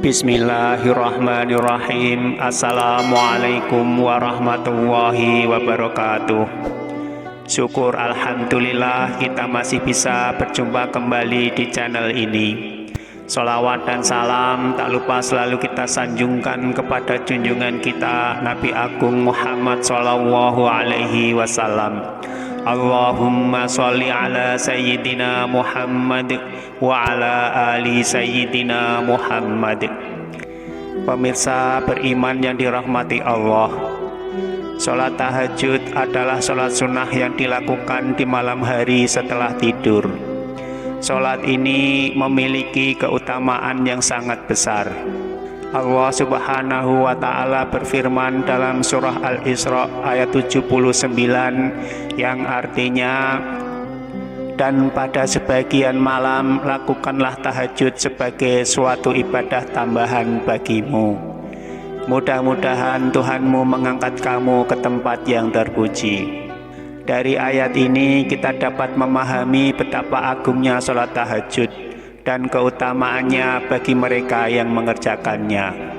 Bismillahirrahmanirrahim. Assalamualaikum warahmatullahi wabarakatuh. Syukur alhamdulillah kita masih bisa berjumpa kembali di channel ini. Sholawat dan salam tak lupa selalu kita sanjungkan kepada junjungan kita Nabi Agung Muhammad Sallallahu Alaihi Wasallam. Allahumma sholli ala Sayyidina Muhammad wa ala ali Sayyidina Muhammad. Pemirsa beriman yang dirahmati Allah, sholat tahajud adalah sholat sunnah yang dilakukan di malam hari setelah tidur. Sholat ini memiliki keutamaan yang sangat besar. Allah Subhanahu wa Ta'ala berfirman dalam surah Al-Isra ayat 79 yang artinya, dan pada sebagian malam lakukanlah tahajud sebagai suatu ibadah tambahan bagimu. Mudah-mudahan Tuhanmu mengangkat kamu ke tempat yang terpuji. Dari ayat ini kita dapat memahami betapa agungnya sholat tahajud dan keutamaannya bagi mereka yang mengerjakannya.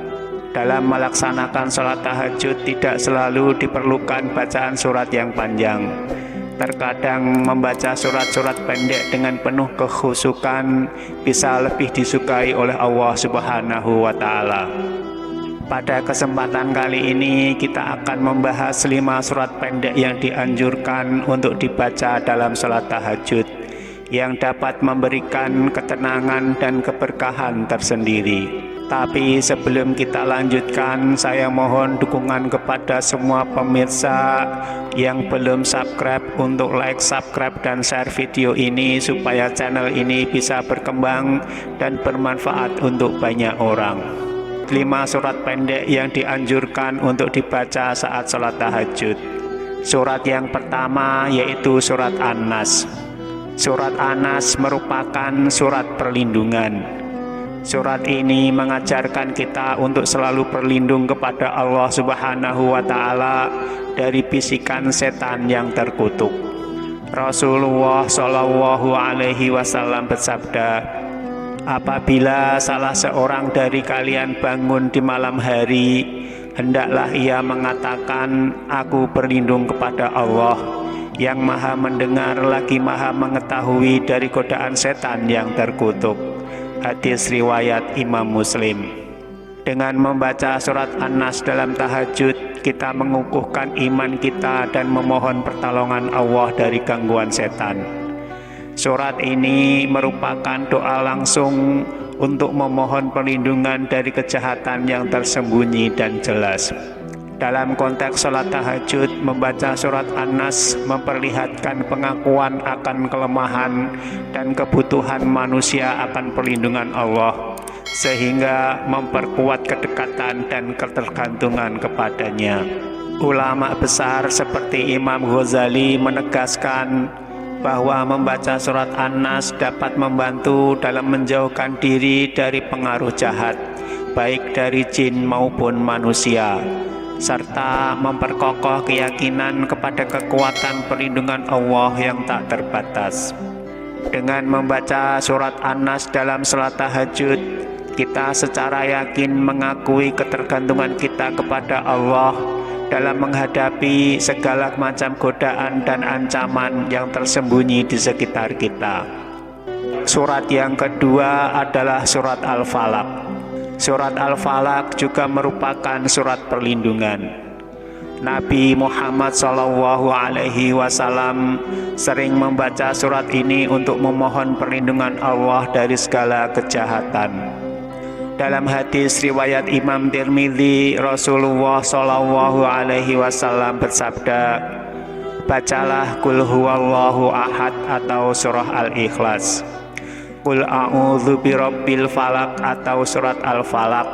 Dalam melaksanakan sholat tahajud tidak selalu diperlukan bacaan surat yang panjang. Terkadang membaca surat-surat pendek dengan penuh kekhusyukan bisa lebih disukai oleh Allah Subhanahu wa Ta'ala. Pada kesempatan kali ini kita akan membahas 5 surat pendek yang dianjurkan untuk dibaca dalam sholat tahajud, yang dapat memberikan ketenangan dan keberkahan tersendiri. Tapi sebelum kita lanjutkan, saya mohon dukungan kepada semua pemirsa yang belum subscribe untuk like, subscribe, dan share video ini supaya channel ini bisa berkembang dan bermanfaat untuk banyak orang. 5 surat pendek yang dianjurkan untuk dibaca saat sholat tahajud. Surat yang pertama yaitu surat An-Nas. Surat An-Nas merupakan surat perlindungan. Surat ini mengajarkan kita untuk selalu berlindung kepada Allah Subhanahu wa Ta'ala dari bisikan setan yang terkutuk. Rasulullah Shallallahu Alaihi Wasallam bersabda, apabila salah seorang dari kalian bangun di malam hari, hendaklah ia mengatakan, aku berlindung kepada Allah yang maha mendengar lagi maha mengetahui dari godaan setan yang terkutuk. Hadis riwayat Imam Muslim. Dengan membaca surat An-Nas dalam tahajud, kita mengukuhkan iman kita dan memohon pertolongan Allah dari gangguan setan. Surat ini merupakan doa langsung untuk memohon perlindungan dari kejahatan yang tersembunyi dan jelas. Dalam konteks sholat tahajud, membaca surat An-Nas memperlihatkan pengakuan akan kelemahan dan kebutuhan manusia akan perlindungan Allah, sehingga memperkuat kedekatan dan ketergantungan kepadanya. Ulama besar seperti Imam Ghazali menegaskan bahwa membaca surat An-Nas dapat membantu dalam menjauhkan diri dari pengaruh jahat, baik dari jin maupun manusia, serta memperkokoh keyakinan kepada kekuatan perlindungan Allah yang tak terbatas. Dengan membaca surat An-Nas dalam salat tahajud, kita secara yakin mengakui ketergantungan kita kepada Allah dalam menghadapi segala macam godaan dan ancaman yang tersembunyi di sekitar kita. Surat yang kedua adalah surat Al-Falaq. Surat Al-Falaq juga merupakan surat perlindungan. Nabi Muhammad Sallallahu Alaihi Wasallam sering membaca surat ini untuk memohon perlindungan Allah dari segala kejahatan. Dalam hadis riwayat Imam Tirmidzi, Rasulullah Sallallahu Alaihi Wasallam bersabda, bacalah Qul huwallahu ahad atau surah Al-Ikhlas, Qul a'udzu birabbil falaq atau surat Al-Falaq,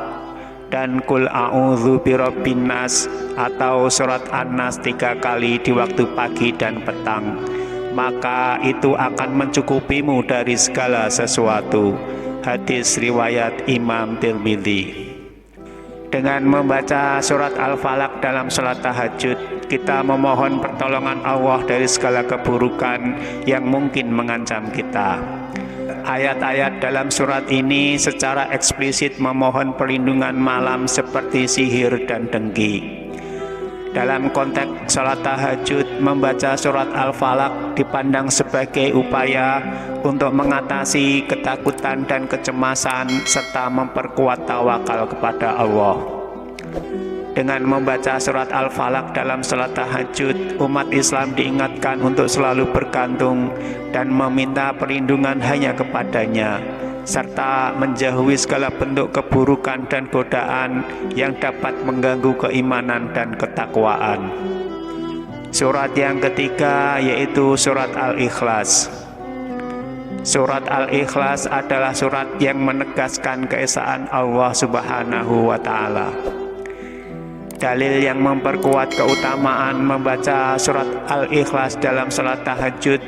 dan Qul a'udzu birabbin nas atau surat An-Nas 3 kali di waktu pagi dan petang. Maka itu akan mencukupimu dari segala sesuatu. Hadis riwayat Imam Tirmidzi. Dengan membaca surat Al-Falaq dalam salat tahajud, kita memohon pertolongan Allah dari segala keburukan yang mungkin mengancam kita. Ayat-ayat dalam surat ini secara eksplisit memohon perlindungan malam seperti sihir dan dengki. Dalam konteks salat tahajud, membaca surat Al-Falaq dipandang sebagai upaya untuk mengatasi ketakutan dan kecemasan serta memperkuat tawakal kepada Allah. Dengan membaca surat Al-Falaq dalam salat tahajud, umat Islam diingatkan untuk selalu bergantung dan meminta perlindungan hanya kepadanya, serta menjauhi segala bentuk keburukan dan godaan yang dapat mengganggu keimanan dan ketakwaan. Surat yang ketiga yaitu surat Al-Ikhlas. Surat Al-Ikhlas adalah surat yang menegaskan keesaan Allah Subhanahu wa Ta'ala. Dalil yang memperkuat keutamaan membaca surat Al-Ikhlas dalam salat tahajud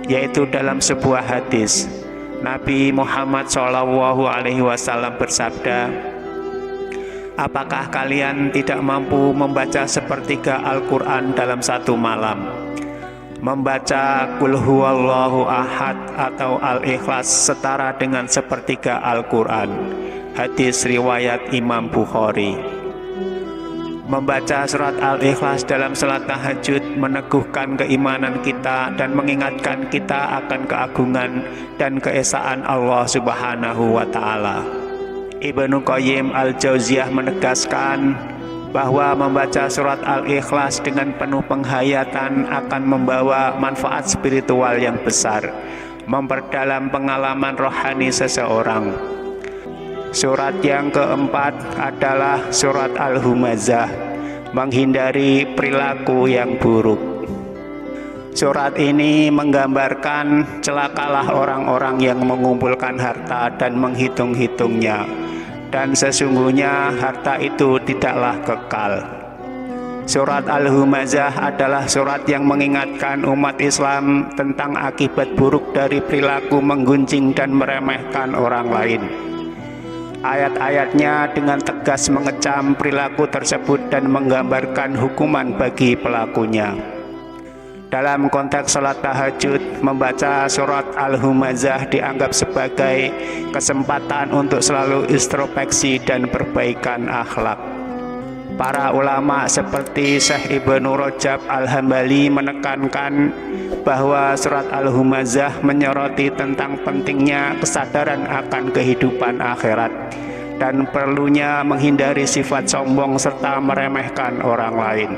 yaitu dalam sebuah hadis. Nabi Muhammad SAW bersabda, "Apakah kalian tidak mampu membaca sepertiga Al-Quran dalam satu malam? Membaca Qul Huwallahu Ahad atau Al-Ikhlas setara dengan sepertiga Al-Quran." Hadis riwayat Imam Bukhari. Membaca surat Al-Ikhlas dalam salat tahajud meneguhkan keimanan kita dan mengingatkan kita akan keagungan dan keesaan Allah Subhanahu wa Ta'ala. Ibnu Qayyim Al-Jauziyah menegaskan bahwa membaca surat Al-Ikhlas dengan penuh penghayatan akan membawa manfaat spiritual yang besar, memperdalam pengalaman rohani seseorang. Surat yang keempat adalah surat Al-Humazah, menghindari perilaku yang buruk. Surat ini menggambarkan celakalah orang-orang yang mengumpulkan harta dan menghitung-hitungnya, dan sesungguhnya harta itu tidaklah kekal. Surat Al-Humazah adalah surat yang mengingatkan umat Islam tentang akibat buruk dari perilaku menggunjing dan meremehkan orang lain. Ayat-ayatnya dengan tegas mengecam perilaku tersebut dan menggambarkan hukuman bagi pelakunya. Dalam konteks salat tahajud, membaca surat Al-Humazah dianggap sebagai kesempatan untuk selalu introspeksi dan perbaikan akhlak. Para ulama seperti Syekh Ibnu Rajab Al-Hambali menekankan bahwa surat Al-Humazah menyoroti tentang pentingnya kesadaran akan kehidupan akhirat dan perlunya menghindari sifat sombong serta meremehkan orang lain.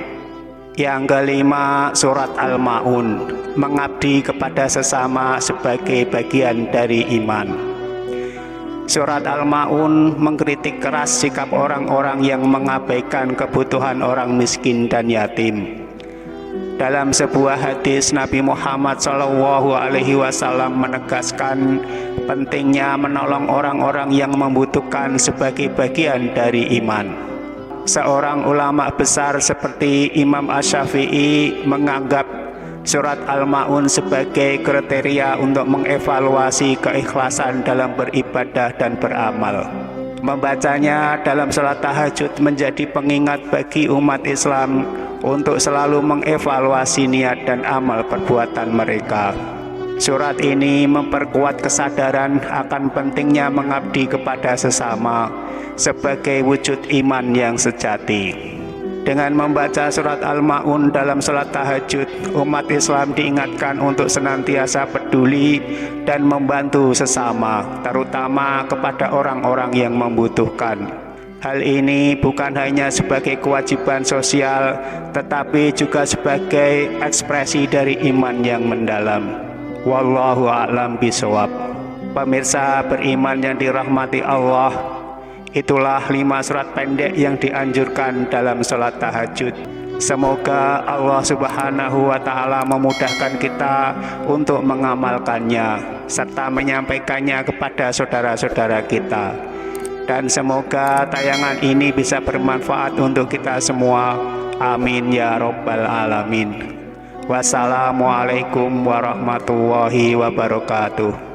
Yang kelima, surat Al-Ma'un, mengabdi kepada sesama sebagai bagian dari iman. Surat Al-Ma'un mengkritik keras sikap orang-orang yang mengabaikan kebutuhan orang miskin dan yatim. Dalam sebuah hadis, Nabi Muhammad SAW menegaskan pentingnya menolong orang-orang yang membutuhkan sebagai bagian dari iman. Seorang ulama besar seperti Imam Asy-Syafi'i menganggap surat Al-Ma'un sebagai kriteria untuk mengevaluasi keikhlasan dalam beribadah dan beramal. Membacanya dalam salat tahajud menjadi pengingat bagi umat Islam untuk selalu mengevaluasi niat dan amal perbuatan mereka. Surat ini memperkuat kesadaran akan pentingnya mengabdi kepada sesama sebagai wujud iman yang sejati. Dengan membaca surat Al-Ma'un dalam salat tahajud, umat Islam diingatkan untuk senantiasa peduli dan membantu sesama, terutama kepada orang-orang yang membutuhkan. Hal ini bukan hanya sebagai kewajiban sosial, tetapi juga sebagai ekspresi dari iman yang mendalam. Wallahu a'lam bishawab. Pemirsa beriman yang dirahmati Allah, itulah 5 surat pendek yang dianjurkan dalam sholat tahajud. Semoga Allah Subhanahu wa Ta'ala memudahkan kita untuk mengamalkannya serta menyampaikannya kepada saudara-saudara kita. Dan semoga tayangan ini bisa bermanfaat untuk kita semua. Amin ya Rabbal Alamin. Wassalamualaikum warahmatullahi wabarakatuh.